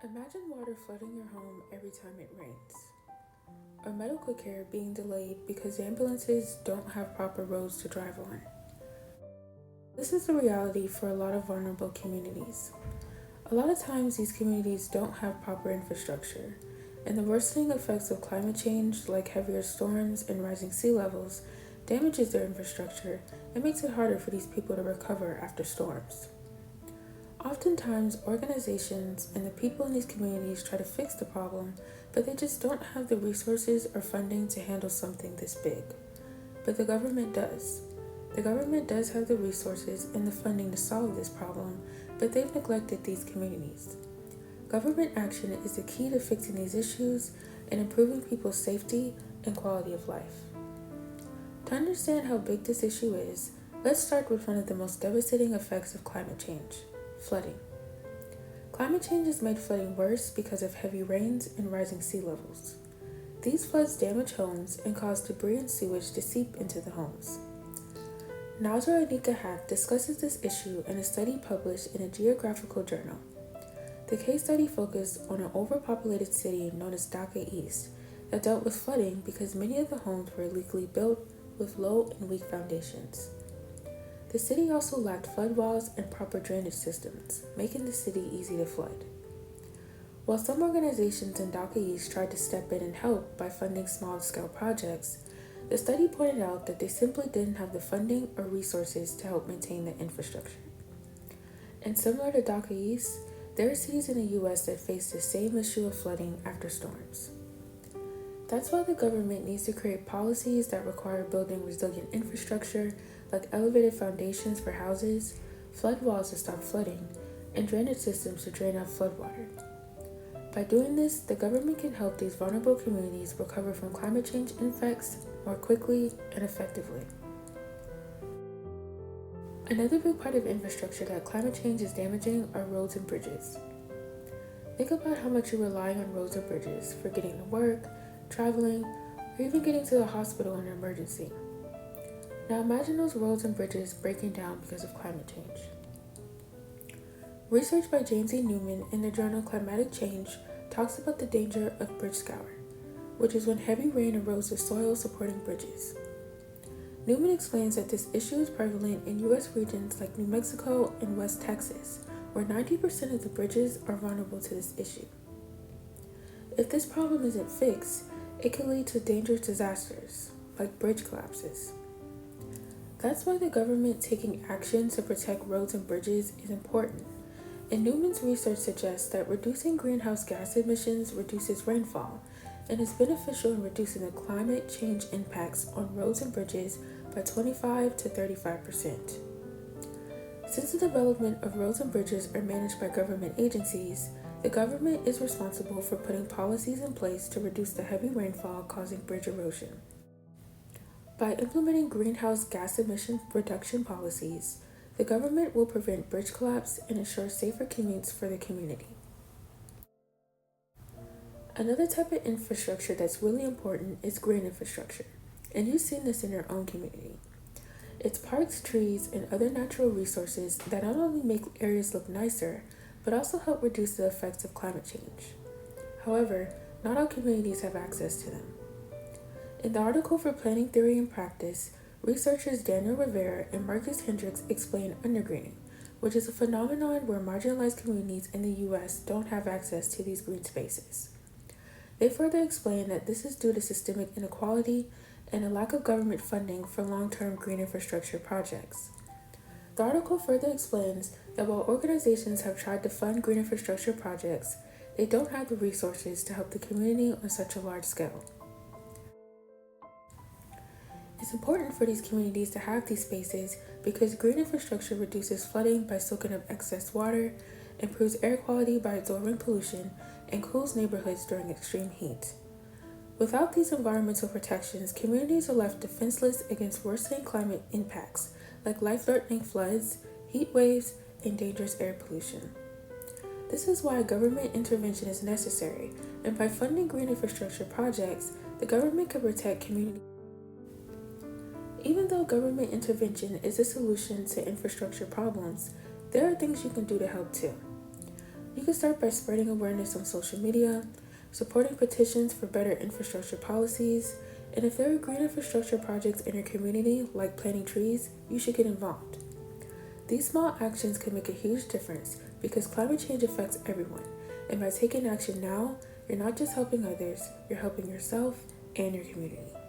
Imagine water flooding your home every time it rains, or medical care being delayed because ambulances don't have proper roads to drive on. This is the reality for a lot of vulnerable communities. A lot of times, these communities don't have proper infrastructure, and the worsening effects of climate change, like heavier storms and rising sea levels, damages their infrastructure and makes it harder for these people to recover after storms. Oftentimes, organizations and the people in these communities try to fix the problem, but they just don't have the resources or funding to handle something this big. But the government does. The government does have the resources and the funding to solve this problem, but they've neglected these communities. Government action is the key to fixing these issues and improving people's safety and quality of life. To understand how big this issue is, let's start with one of the most devastating effects of climate change: flooding. Climate change has made flooding worse because of heavy rains and rising sea levels. These floods damage homes and cause debris and sewage to seep into the homes. Nazra Anika Hack discusses this issue in a study published in a geographical journal. The case study focused on an overpopulated city known as Dhaka East that dealt with flooding because many of the homes were illegally built with low and weak foundations. The city also lacked flood walls and proper drainage systems, making the city easy to flood. While some organizations in Dhaka East tried to step in and help by funding small-scale projects, the study pointed out that they simply didn't have the funding or resources to help maintain the infrastructure. And similar to Dhaka East, there are cities in the U.S. that face the same issue of flooding after storms. That's why the government needs to create policies that require building resilient infrastructure like elevated foundations for houses, flood walls to stop flooding, and drainage systems to drain out floodwater. By doing this, the government can help these vulnerable communities recover from climate change effects more quickly and effectively. Another big part of infrastructure that climate change is damaging are roads and bridges. Think about how much you're relying on roads or bridges for getting to work, traveling, or even getting to the hospital in an emergency. Now imagine those roads and bridges breaking down because of climate change. Research by James E. Newman in the journal Climatic Change talks about the danger of bridge scour, which is when heavy rain erodes the soil supporting bridges. Newman explains that this issue is prevalent in U.S. regions like New Mexico and West Texas, where 90% of the bridges are vulnerable to this issue. If this problem isn't fixed, it can lead to dangerous disasters, like bridge collapses. That's why the government taking action to protect roads and bridges is important. And Newman's research suggests that reducing greenhouse gas emissions reduces rainfall and is beneficial in reducing the climate change impacts on roads and bridges by 25 to 35%. Since the development of roads and bridges are managed by government agencies, the government is responsible for putting policies in place to reduce the heavy rainfall causing bridge erosion. By implementing greenhouse gas emission reduction policies, the government will prevent bridge collapse and ensure safer commutes for the community. Another type of infrastructure that's really important is green infrastructure, and you've seen this in your own community. It's parks, trees, and other natural resources that not only make areas look nicer, but also help reduce the effects of climate change. However, not all communities have access to them. In the article for Planning Theory and Practice, researchers Daniel Rivera and Marcus Hendricks explain undergreening, which is a phenomenon where marginalized communities in the U.S. don't have access to these green spaces. They further explain that this is due to systemic inequality and a lack of government funding for long-term green infrastructure projects. The article further explains that while organizations have tried to fund green infrastructure projects, they don't have the resources to help the community on such a large scale. It's important for these communities to have these spaces because green infrastructure reduces flooding by soaking up excess water, improves air quality by absorbing pollution, and cools neighborhoods during extreme heat. Without these environmental protections, communities are left defenseless against worsening climate impacts like life-threatening floods, heat waves, and dangerous air pollution. This is why government intervention is necessary, and by funding green infrastructure projects, the government can protect communities. Even though government intervention is a solution to infrastructure problems, there are things you can do to help too. You can start by spreading awareness on social media, supporting petitions for better infrastructure policies, and if there are green infrastructure projects in your community, like planting trees, you should get involved. These small actions can make a huge difference because climate change affects everyone, and by taking action now, you're not just helping others, you're helping yourself and your community.